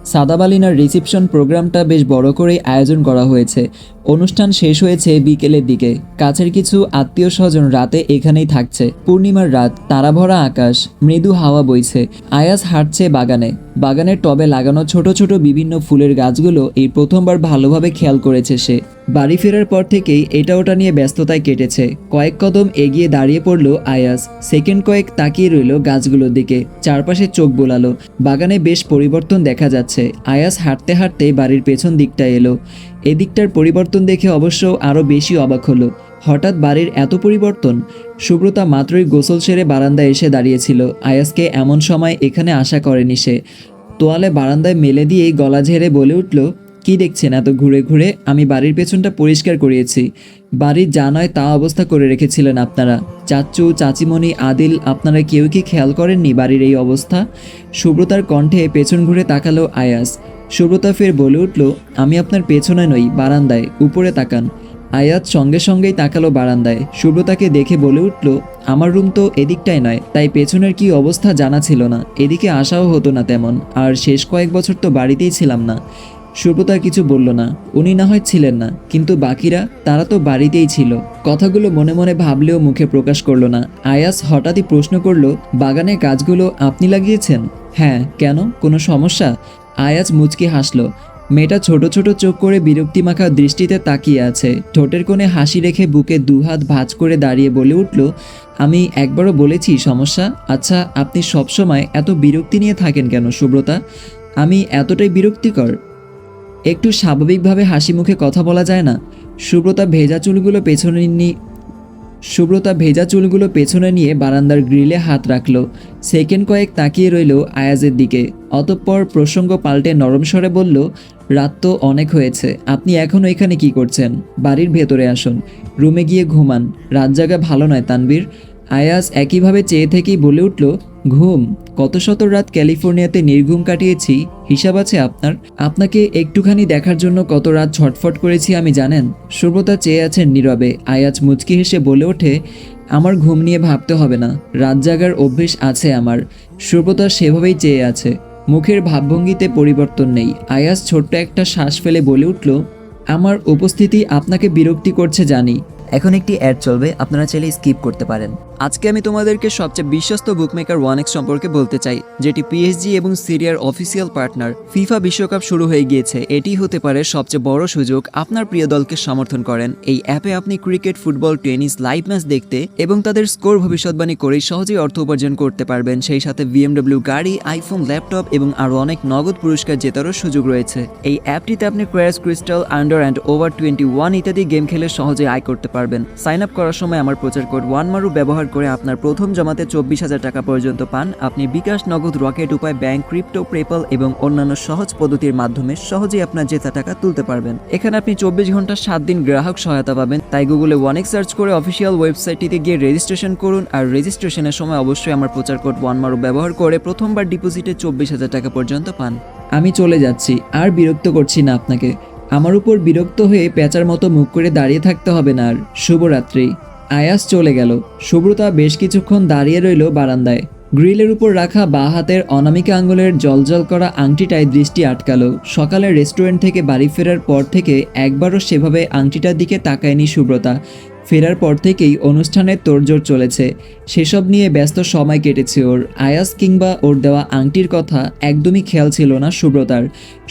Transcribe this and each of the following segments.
সাদাবালিনার reception প্রোগ্রামটা বেশ বড় করেই আয়োজন করা হয়েছে। অনুষ্ঠান শেষ হয়েছে বিকেলের দিকে। কাছের কিছু আত্মীয় স্বজন রাতে এখানেই থাকছে। পূর্ণিমার রাত, তারাভরা আকাশ, মৃদু হাওয়া বইছে। আয়াস হাঁটছে বাগানে। বাগানের টবে লাগানো ছোট ছোট বিভিন্ন ফুলের গাছগুলো এই প্রথমবার ভালোভাবে খেয়াল করেছে সে। বাড়ি ফেরার পর থেকেই এটা ওটা নিয়ে ব্যস্ততায় কেটেছে। কয়েক কদম এগিয়ে দাঁড়িয়ে পড়ল আয়াস। সেকেন্ড কয়েক তাকিয়ে রইল গাছগুলোর দিকে। চারপাশে চোখ বোলালো। বাগানে বেশ পরিবর্তন দেখা যাচ্ছে। আয়াস হাঁটতে হাঁটতে বাড়ির পেছন দিকটায় এলো। এদিকটার পরিবর্তন দেখে অবশ্য আরও বেশি অবাক হলো। হঠাৎ বাড়ির এত পরিবর্তন! সুব্রতা মাত্রই গোসল সেরে বারান্দায় এসে দাঁড়িয়েছিল। আয়াসকে এমন সময় এখানে আশা করেনি সে। তোয়ালে বারান্দায় মেলে দিয়েই গলা ঝেড়ে বলে উঠল, কি দেখছেন এত ঘুরে ঘুরে? আমি বাড়ির পেছনটা পরিষ্কার করিয়েছি। বাড়ির যা নয় তা অবস্থা করে রেখেছিলেন আপনারা। চাচু, চাচিমণি, আদিল, আপনারা কেউ কি খেয়াল করেননি বাড়ির এই অবস্থা? সুব্রতার কণ্ঠে পেছন ঘুরে তাকালো আয়াস। সুব্রতা ফের বলে উঠল, আমি আপনার পেছনে নই, বারান্দায়, উপরে তাকান। আয়াত সঙ্গে সঙ্গেই তাকালো বারান্দায়। সুব্রতাকে দেখে বলে উঠল, আমার রুম তো এদিকটাই নয়, তাই পেছনের কি অবস্থা জানা ছিল না। এদিকে আসাও হতো না তেমন, আর শেষ কয়েক বছর তো বাড়িতেই ছিলাম না। সুব্রতা কিছু বলল না। উনি না হয় ছিলেন না, কিন্তু বাকিরা, তারা তো বাড়িতেই ছিল। কথাগুলো মনে মনে ভাবলেও মুখে প্রকাশ করলো না। আয়াস হঠাৎই প্রশ্ন করল, বাগানের গাছগুলো আপনি লাগিয়েছেন? হ্যাঁ, কেন, কোনো সমস্যা? আয়াস মুচকি হাসল। মেয়েটা ছোট ছোট চোখ করে বিরক্তিমাখা দৃষ্টিতে তাকিয়ে আছে। ঠোঁটের কোণে হাসি রেখে বুকে দুহাত ভাঁজ করে দাঁড়িয়ে বলে উঠল, আমি একবারও বলেছি সমস্যা? আচ্ছা, আপনি সবসময় এত বিরক্তি নিয়ে থাকেন কেন সুব্রতা? আমি এতটাই বিরক্তিকর? একটু স্বাভাবিকভাবে হাসি মুখে কথা বলা যায় না? সুব্রতা ভেজা চুলগুলো পেছনে নিয়ে বারান্দার গ্রিলে হাত রাখল। সেকেন্ড কয়েক তাকিয়ে রইল আয়াজের দিকে। অতঃপর প্রসঙ্গ পাল্টে নরম স্বরে বলল, রাত তো অনেক হয়েছে, আপনি এখনও এখানে কি করছেন? বাড়ির ভেতরে আসুন, রুমে গিয়ে ঘুমান। রাত জাগা ভালো নয় তানবীর। আয়াজ একইভাবে চেয়ে থেকেই বলে উঠল, ঘুম? কত শত রাত ক্যালিফোর্নিয়াতে নির্ঘুম কাটিয়েছি, হিসাব আছে আপনার? আপনাকে একটুখানি দেখার জন্য কত রাত ছটফট করেছি আমি জানেন? সুব্রতা চেয়ে আছেন নীরবে। আয়াজ মুচকি হেসে বলে ওঠে, আমার ঘুম নিয়ে ভাবতে হবে না, রাত জাগার অভ্যেস আছে আমার। সুব্রতা সেভাবেই চেয়ে আছে। মুখের ভাবভঙ্গিতে পরিবর্তন নেই। আয়াজ ছোট্ট একটা শ্বাস ফেলে বলে উঠল, আমার উপস্থিতি আপনাকে বিরক্তি করছে জানি। এখন একটি অ্যাড চলবে, আপনারা চাইলে স্কিপ করতে পারেন। আজকে আমি তোমাদেরকে সবচেয়ে বিশ্বস্ত বুকমেকার 1x সম্পর্কে বলতে চাই, যেটি পিএসজি এবং সিরিয়ার অফিসিয়াল পার্টনার। ফিফা বিশ্বকাপ শুরু হয়ে গিয়েছে। এটি হতে পারে সবচেয়ে বড় সুযোগ আপনার প্রিয় দলকে সমর্থন করেন। এই অ্যাপে আপনি cricket, football, tennis live match দেখতে এবং তাদের স্কোর ভবিষ্যৎবাণী করেই সহজেই অর্থ উপার্জন করতে পারবেন। সেই সাথে বিএমডব্লিউ গাড়ি, আইফোন, ল্যাপটপ এবং আরও অনেক নগদ পুরস্কার জেতারও সুযোগ রয়েছে। এই অ্যাপটিতে আপনি crash, crystal, under and over 21 ইত্যাদি গেম খেলে সহজে আয় করতে পারবেন। সাইন আপ করার সময় আমার প্রচার কোড ওয়ানমারু ব্যবহার করে আপনার প্রথম জমাতে 24,000 টাকা পর্যন্ত পান। আপনি বিকাশ, নগদ, রকেট উপায়, ব্যাংক, ক্রিপ্টো, পেপ্যাল এবং অন্যান্য সহজ পদ্ধতির মাধ্যমে সহজেই আপনার জেতা টাকা তুলতে পারবেন। এখানে আপনি 24 ঘন্টা 7 দিন গ্রাহক সহায়তা পাবেন। তাই গুগলে 1x সার্চ করে অফিসিয়াল ওয়েবসাইটটিতে গিয়ে রেজিস্ট্রেশন করুন। আর রেজিস্ট্রেশনের সময় অবশ্যই আমার প্রচার কোড ওয়ানমারু ব্যবহার করে প্রথমবার ডিপোজিটে 24,000 টাকা পর্যন্ত পান। আমি চলে যাচ্ছি, আর বিরক্ত করছি না আপনাকে। আমার উপর বিরক্ত হয়ে পেঁচার মতো মুখ করে দাঁড়িয়ে থাকতে হবে না আর। শুভরাত্রি। আয়াস চলে গেল। সুব্রতা বেশ কিছুক্ষণ দাঁড়িয়ে রইল বারান্দায়। গ্রিলের উপর রাখা বাঁ হাতের অনামিকা আঙুলের জলজল করা আংটিটায় দৃষ্টি আটকালো। সকালে রেস্টুরেন্ট থেকে বাড়ি ফেরার পর থেকে একবারও সেভাবে আংটিটার দিকে তাকায়নি সুব্রতা। ফেরার পর থেকেই অনুষ্ঠানের তোড়জোড় চলেছে। সেসব নিয়ে ব্যস্ত সময় কেটেছে ওর। আয়াস কিংবা ওর দেওয়া আংটির কথা একদমই খেয়াল ছিল না সুব্রতার।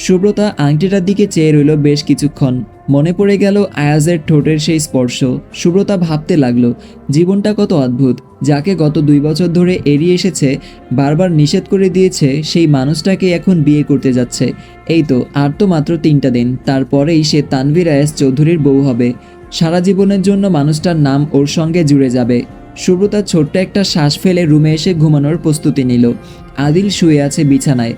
সুব্রতা আংটিটার দিকে চেয়ে রইল বেশ কিছুক্ষণ। মনে পড়ে গেল আয়াজের ঠোঁটের সেই স্পর্শ। সুব্রতা ভাবতে লাগলো, জীবনটা কত অদ্ভুত। যাকে গত 2 বছর ধরে এড়িয়ে এসেছে, বারবার নিষেধ করে দিয়েছে, সেই মানুষটাকে এখন বিয়ে করতে যাচ্ছে। এই তো আর তো মাত্র 3টা দিন, তারপরেই সে তানভীর আয়াস চৌধুরীর বউ হবে। সারা জীবনের জন্য মানুষটার নাম ওর সঙ্গে জুড়ে যাবে। সুব্রতা ছোট্ট একটা শ্বাস ফেলে রুমে এসে ঘুমানোর প্রস্তুতি নিল। আদিল শুয়ে আছে বিছানায়।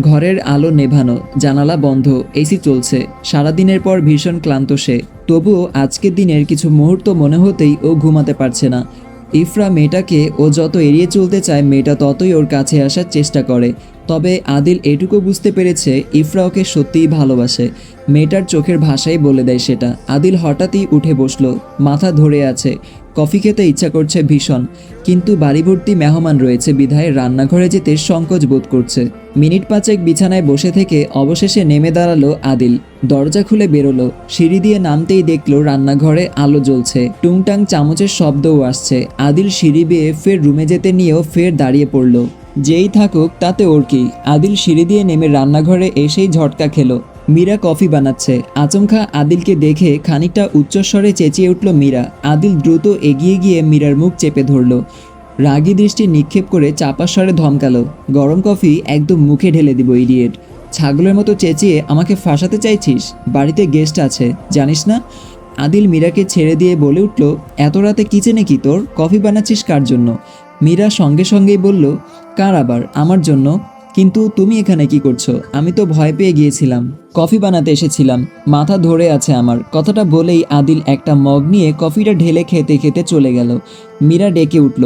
ঘরের আলো নেভানো, জানালা বন্ধ, এসি চলছে। সারাদিনের পর ভীষণ ক্লান্ত সে। তবুও আজকের দিনের কিছু মুহূর্ত মনে হতেই ও ঘুমাতে পারছে না। ইফরা মেয়েটাকে ও যত এড়িয়ে চলতে চায়, মেয়েটা ততই ওর কাছে আসার চেষ্টা করে। তবে আদিল এটুকু বুঝতে পেরেছে ইফরা ওকে সত্যিই ভালোবাসে। মেয়েটার চোখের ভাষাই বলে দেয় সেটা। আদিল হঠাৎই উঠে বসলো, মাথা ধরে আছে। কফি খেতে ইচ্ছা করছে ভীষণ, কিন্তু বাড়ি ভর্তি মেহমান রয়েছে বিধায় রান্নাঘরে যেতে সংকোচ বোধ করছে। মিনিট পাঁচেক বিছানায় বসে থেকে অবশেষে নেমে দাঁড়ালো আদিল। দরজা খুলে বেরোলো, সিঁড়ি দিয়ে নামতেই দেখলো রান্নাঘরে আলো জ্বলছে, টুংটাং চামচের শব্দও আসছে। আদিল সিঁড়ি বেয়ে ফের রুমে যেতে নিয়েও ফের দাঁড়িয়ে পড়লো। যেই থাকুক তাতে ওর কি। আদিল সিঁড়ি দিয়ে নেমে রান্নাঘরে এসেই ঝটকা খেলো। মীরা কফি বানাচ্ছে। আচমকা আদিলকে দেখে খানিকটা উচ্চস্বরে চেঁচিয়ে উঠল মীরা। আদিল দ্রুত এগিয়ে গিয়ে মীরার মুখ চেপে ধরল, রাগী দৃষ্টি নিক্ষেপ করে চাপা স্বরে ধমকালো, গরম কফি একদম মুখে ঢেলে দিব ইডিয়েট। ছাগলের মতো চেঁচিয়ে আমাকে ফাঁসাতে চাইছিস? বাড়িতে গেস্ট আছে জানিস না? আদিল মীরাকে ছেড়ে দিয়ে বলে উঠল, এত রাতে কিচেনে কি তোর? কফি বানাচ্ছিস কার জন্য? মীরা সঙ্গে সঙ্গেই বলল, কার আবার? আমার জন্য। কিন্তু তুমি এখানে কি করছো? আমি তো ভয় পেয়ে গিয়েছিলাম, কফি বানাতে এসেছিলাম, মাথা ধরে আছে আমার। কথাটা বলেই আদিল একটা মগ নিয়ে কফিটা ঢেলে খেতে খেতে চলে গেল। মীরা ডেকে উঠল,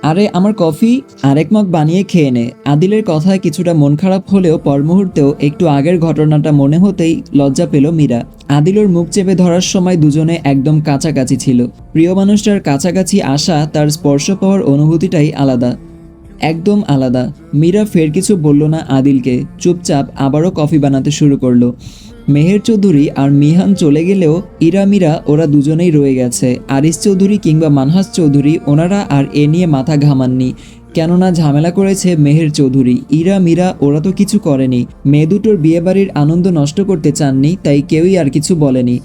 আরে আমার কফি, আরেক মগ বানিয়ে খেয়ে নে। আদিলের কথায় কিছুটা মন খারাপ হলেও পর মুহূর্তেও একটু আগের ঘটনাটা মনে হতেই লজ্জা পেল মীরা। আদিলের মুখ চেপে ধরার সময় দুজনে একদম কাছাকাছি ছিল। প্রিয় মানুষটার কাছাকাছি আসা, তার স্পর্শ পাওয়ার অনুভূতিটাই আলাদা, একদম আলাদা। মীরা ফের কিছু বলল না আদিলকে, চুপচাপ আবারও কফি বানাতে শুরু করলো। মেহের চৌধুরী আর মিহান চলে গেলেও ইরা মীরা ওরা দুজনেই রয়ে গেছে। আরিস চৌধুরী কিংবা মানহাস চৌধুরী ওনারা আর এ নিয়ে মাথা ঘামাননি, কেননা ঝামেলা করেছে মেহের চৌধুরী। ইরা মীরা ওরা তো কিছু করেনি, মেয়ে দুটোর বিয়েবাড়ির আনন্দ নষ্ট করতে চাননি, তাই কেউই আর কিছু বলেনি।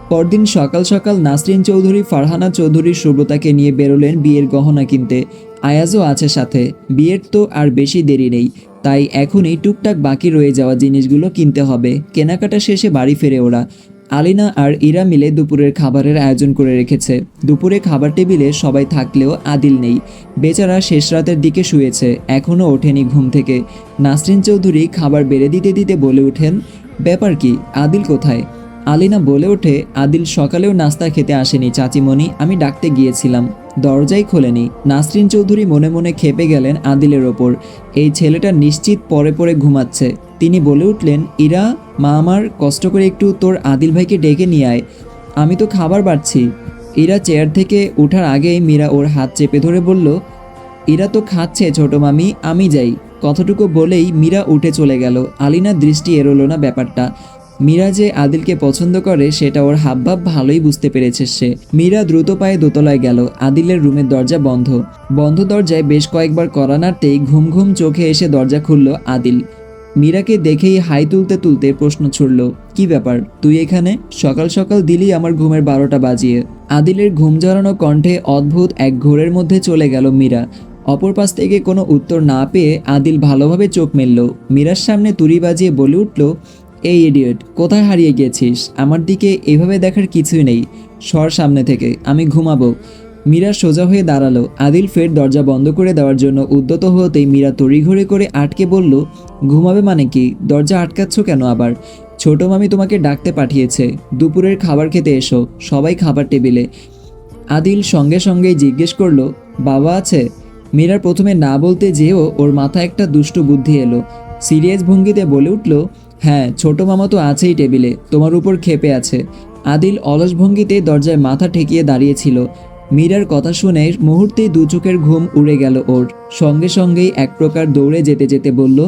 পরদিন সকাল সকাল নাসরিন চৌধুরী ফারহানা চৌধুরী সুব্রতাকে নিয়ে বেরোলেন বিয়ের গহনা কিনতে। আয়াজও আছে সাথে। বিয়ের তো আর বেশি দেরি নেই, তাই এখনই টুকটাক বাকি রয়ে যাওয়া জিনিসগুলো কিনতে হবে। কেনাকাটা শেষে বাড়ি ফেরে ওরা। আলিনা আর ইরা মিলে দুপুরের খাবারের আয়োজন করে রেখেছে। দুপুরে খাবার টেবিলে সবাই থাকলেও আদিল নেই, বেচারা শেষ রাতের দিকে শুয়েছে, এখনও ওঠেনি ঘুম থেকে। নাসরিন চৌধুরী খাবার বেড়ে দিতে দিতে বলে ওঠেন, ব্যাপার কি, আদিল কোথায়? আলিনা বলে ওঠে, আদিল সকালেও নাস্তা খেতে আসেনি চাচিমণি, আমি ডাকতে গিয়েছিলাম, দরজাই খোলেনি। নাসরিন চৌধুরী মনে মনে খেপে গেলেন আদিলের ওপর। এই ছেলেটা নিশ্চিত পরে পরে ঘুমাচ্ছে। তিনি বলে উঠলেন, ইরা মা আমার, কষ্ট করে একটু তোর আদিল ভাইকে ডেকে নিয়ে আয়, আমি তো খাবার বাড়ছি। ইরা চেয়ার থেকে ওঠার আগেই মীরা ওর হাত চেপে ধরে বলল, ইরা তো খাচ্ছে ছোট মামি, আমি যাই। কথাটুকু বলেই মীরা উঠে চলে গেল। আলিনার দৃষ্টি এড়োলো না ব্যাপারটা। মীরা যে আদিলকে পছন্দ করে সেটা ওর হাবভাব ভালোই বুঝতে পেরেছে সে। মীরা দ্রুত পায়ে দোতলায় গেল। আদিলের রুমের দরজা বন্ধ। বন্ধ দরজায় বেশ কয়েকবার কড়া নাড়তেই ঘুম ঘুম চোখে এসে দরজা খুলল আদিল। মীরাকে দেখেই হাই তুলতে তুলতে প্রশ্ন ছুড়ল, কি ব্যাপার, তুই এখানে? সকাল সকাল দিলি আমার ঘুমের 12টা বাজিয়ে। আদিলের ঘুম জড়ানো কণ্ঠে অদ্ভুত এক ঘোরের মধ্যে চলে গেল মীরা। অপর পাশ থেকে কোনো উত্তর না পেয়ে আদিল ভালোভাবে চোখ মেলল। মীরার সামনে তুড়ি বাজিয়ে বলে উঠল, এই ইডিয়েট, কোথায় হারিয়ে গিয়েছিস? আমার দিকে এভাবে দেখার কিছুই নেই, সর সামনে থেকে, আমি ঘুমাবো। মীরা সোজা হয়ে দাঁড়ালো। আদিল ফের দরজা বন্ধ করে দেওয়ার জন্য উদ্যত হতেই মীরা তড়িঘড়ি করে আটকে বলল, ঘুমাবে মানে কি? দরজা আটকাচ্ছ কেন আবার? ছোট মামি তোমাকে ডাকতে পাঠিয়েছে, দুপুরের খাবার খেতে এসো, সবাই খাবার টেবিলে। আদিল সঙ্গে সঙ্গেই জিজ্ঞেস করলো, বাবা আছে? মীরার প্রথমে না বলতে যেও ওর মাথায় একটা দুষ্টু বুদ্ধি এলো। সিরিয়াস ভঙ্গিতে বলে উঠল, হ্যাঁ, ছোট মামা তো আছেই টেবিলে, তোমার উপর ক্ষেপে আছে। আদিল অলস ভঙ্গিতে দরজায় মাথা ঠেকিয়ে দাঁড়িয়েছিল। মীরার কথা শুনে মুহূর্তেই দু চোখের ঘুম উড়ে গেল ওর। সঙ্গে সঙ্গেই এক প্রকার দৌড়ে যেতে যেতে বলল,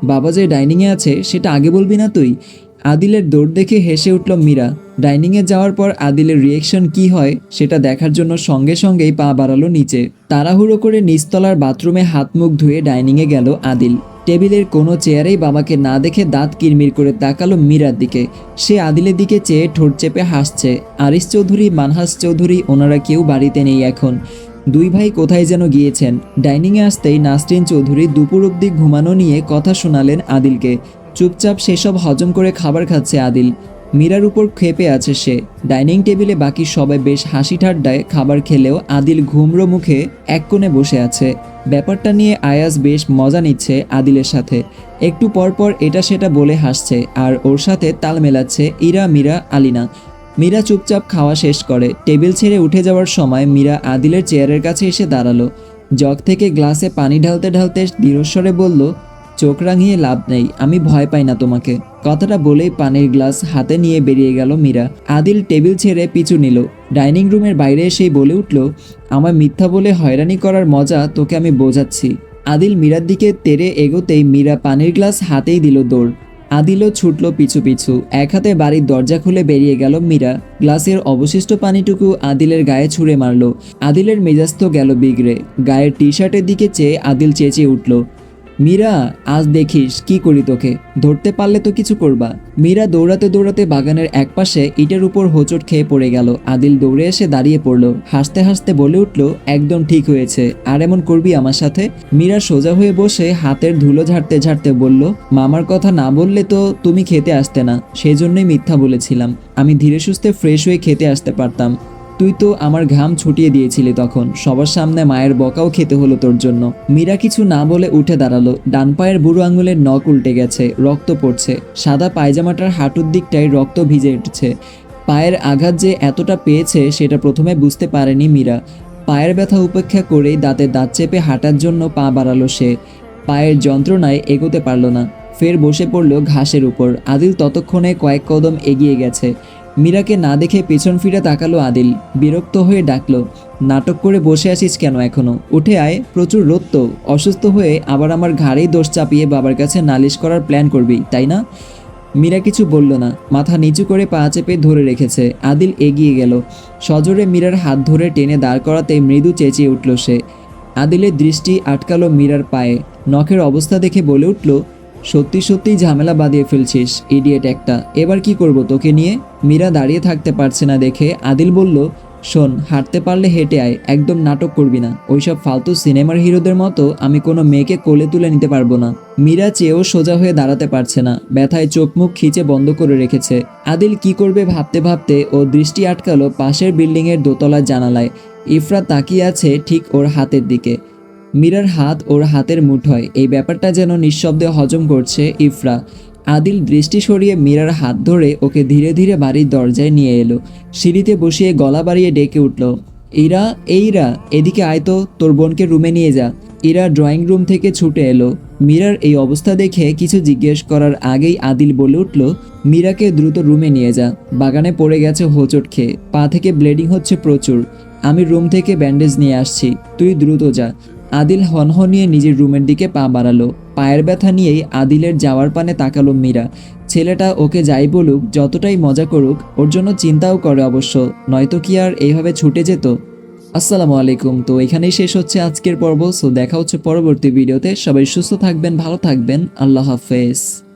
বাবা যে ডাইনিংয়ে আছে সেটা আগে বলবি না তুই? আদিলের দৌড় দেখে হেসে উঠল মীরা। ডাইনিংয়ে যাওয়ার পর আদিলের রিয়েকশন কি হয় সেটা দেখার জন্য সঙ্গে সঙ্গেই পা বাড়ালো নিচে। তাড়াহুড়ো করে নিচতলার বাথরুমে হাত মুখ ধুয়ে ডাইনিংয়ে গেল আদিল। টেবিলের কোনো চেয়ারেই বাবাকে না দেখে দাঁত কিরমির করে তাকালো মীরার দিকে। সে আদিলের দিকে চেয়ে ঠোঁট চেপে হাসছে। আরিস চৌধুরী, মানহাস চৌধুরী ওনারা কেউ বাড়িতে নেই এখন, দুই ভাই কোথায় যেন গিয়েছেন। ডাইনিংয়ে আসতেই নাসরিন চৌধুরী দুপুর অবধি ঘুমানো নিয়ে কথা শোনালেন আদিলকে। চুপচাপ সেসব হজম করে খাবার খাচ্ছে আদিল। মীরার উপর ক্ষেপে আছে সে। ডাইনিং টেবিলে বাকি সবাই বেশ হাসি ঠাড্ডায় খাবার খেলেও আদিল ঘুমরো মুখে এক কোণে বসে আছে। ব্যাপারটা নিয়ে আয়াজ বেশ মজা নিচ্ছে আদিলের সাথে। একটু পর পর এটা সেটা বলে হাসছে আর ওর সাথে তাল মেলাচ্ছে ইরা, মীরা, আলিনা। মীরা চুপচাপ খাওয়া শেষ করে টেবিল ছেড়ে উঠে যাওয়ার সময় মীরা আদিলের চেয়ারের কাছে এসে দাঁড়ালো। জগ থেকে গ্লাসে পানি ঢালতে ঢালতে দৃঢ়স্বরে বলল, চোখ রাঙিয়ে লাভ নেই, আমি ভয় পাই না তোমাকে। কথাটা বলেই পানির গ্লাস হাতে নিয়ে বেরিয়ে গেল মীরা। আদিল টেবিল ছেড়ে পিছু নিল। ডাইনিং রুমের বাইরে এসেই বলে উঠল, আমার মিথ্যা বলে হয়রানি করার মজা তোকে আমি বোঝাচ্ছি। আদিল মীরার দিকে তেড়ে এগোতেই মীরা পানির গ্লাস হাতেই দিল দৌড়। আদিলও ছুটল পিছু পিছু। এক হাতে বাড়ির দরজা খুলে বেরিয়ে গেল মীরা। গ্লাসের অবশিষ্ট পানিটুকু আদিলের গায়ে ছুঁড়ে মারল। আদিলের মেজাজ তো গেল বিগড়ে। গায়ের টি শার্টের দিকে চেয়ে আদিল চেঁচিয়ে উঠল, মীরা, আজ দেখিস কি করি তোকে, ধরতে পারলে তো কিছু করবা। মীরা দৌড়াতে দৌড়াতে বাগানের একপাশে ইটের উপর হোঁচট খেয়ে পড়ে গেল। আদিল দৌড়ে এসে দাঁড়িয়ে পড়ল। হাসতে হাসতে বলে উঠল, একদম ঠিক হয়েছে, আর এমন করবি আমার সাথে? মীরা সোজা হয়ে বসে হাতের ধুলো ঝাড়তে ঝাড়তে বলল, মামার কথা না বললে তো তুমি খেতে আসতে না, সেই জন্যই মিথ্যা বলেছিলাম। আমি ধীরে সুস্থে ফ্রেশ হয়ে খেতে আসতে পারতাম। তুই তো আমার ঘাম ছুটিয়ে দিয়েছিলি তখন, সবার সামনে মায়ের বকাও খেতে হলো তোর জন্য। মীরা কিছু না বলে উঠে দাঁড়ালো। ডান পায়ের বুড়ো আঙুলের নখ উল্টে গেছে, রক্ত পড়ছে। সাদা পায়জামাটার হাঁটুর দিকটায় রক্ত ভিজে উঠছে। পায়ের আঘাত যে এতটা পেয়েছে সেটা প্রথমে বুঝতে পারেনি মীরা। পায়ের ব্যথা উপেক্ষা করেই দাঁতে দাঁত চেপে হাঁটার জন্য পা বাড়ালো সে। পায়ের যন্ত্রণায় এগোতে পারল না। ফের বসে পড়ল ঘাসের উপর। আদিল ততক্ষণে কয়েক কদম এগিয়ে গেছে। মীরাকে না দেখে পেছন ফিরে তাকালো আদিল। বিরক্ত হয়ে ডাকলো, নাটক করে বসে আছিস কেন এখনো? উঠে আয়, প্রচুর রোদ তো। অসুস্থ হয়ে আবার আমার ঘাড়েই দোষ চাপিয়ে বাবার কাছে নালিশ করার প্ল্যান করবি, তাই না? মীরা কিছু বলল না, মাথা নিচু করে পা চেপে ধরে রেখেছে। আদিল এগিয়ে গেল। সজোরে মীরার হাত ধরে টেনে দাঁড় করাতে মৃদু চেঁচিয়ে উঠল সে। আদিলের দৃষ্টি আটকালো মীরার পায়ে। নখের অবস্থা দেখে বলে উঠল, সত্যি সত্যিই ঝামেলা বাঁধিয়ে ফেলছিস, ইডিয়েট একটা। এবার কি করব তোকে নিয়ে? মীরা দাঁড়িয়ে থাকতে পারছে না দেখে আদিল বলল, শোন, হাঁটতে পারলে হেঁটে আয়, একদম নাটক করবি না। ওইসব ফালতু সিনেমার হিরোদের মতো আমি কোনো মেয়েকে কোলে তুলে নিতে পারবো না। মীরা চেয়েও সোজা হয়ে দাঁড়াতে পারছে না, ব্যথায় চোখ মুখ খিচে বন্ধ করে রেখেছে। আদিল কি করবে ভাবতে ভাবতে ও দৃষ্টি আটকালো পাশের বিল্ডিংয়ের দোতলার জানালায়। ইফরা তাকিয়ে আছে ঠিক ওর হাতের দিকে। মীরার হাত ওর হাতের মুঠোয়। এই ব্যাপারটা যেন নিঃশব্দে হজম করছে ইফরা। আদিল দৃষ্টি সরিয়ে মীরার হাত ধরে ওকে ধীরে ধীরে বাড়ির দরজায় নিয়ে এলো। সিঁড়িতে বসিয়ে গলা বাড়িয়ে ডেকে উঠল, ইরা, এইরা, এদিকে আয় তো, তোর বোনকে রুমে নিয়ে যা। ইরা ড্রয়িং রুম থেকে ছুটে এলো। মীরার এই অবস্থা দেখে কিছু জিজ্ঞেস করার আগেই আদিল বলে উঠল, মীরাকে দ্রুত রুমে নিয়ে যা, বাগানে পড়ে গেছে হোঁচট খেয়ে, পা থেকে ব্লিডিং হচ্ছে প্রচুর। আমি রুম থেকে ব্যান্ডেজ নিয়ে আসছি, তুই দ্রুত যা। আদিল হনহনিয়ে নিজের রুমের দিকে পা বাড়ালো। পায়ের ব্যথা নিয়েই আদিলের যাওয়ার পানে তাকালো মীরা। ছেলেটা ওকে যাই বলুক, যতটাই মজা করুক, ওর জন্য চিন্তাও করে অবশ্য, নয়তো কি আর এইভাবে ছুটে যেত। আসসালামু আলাইকুম। তো এখানেই শেষ হচ্ছে আজকের পর্ব। সো দেখা হচ্ছে পরবর্তী ভিডিওতে। সবাই সুস্থ থাকবেন, ভালো থাকবেন, আল্লাহ হাফেজ।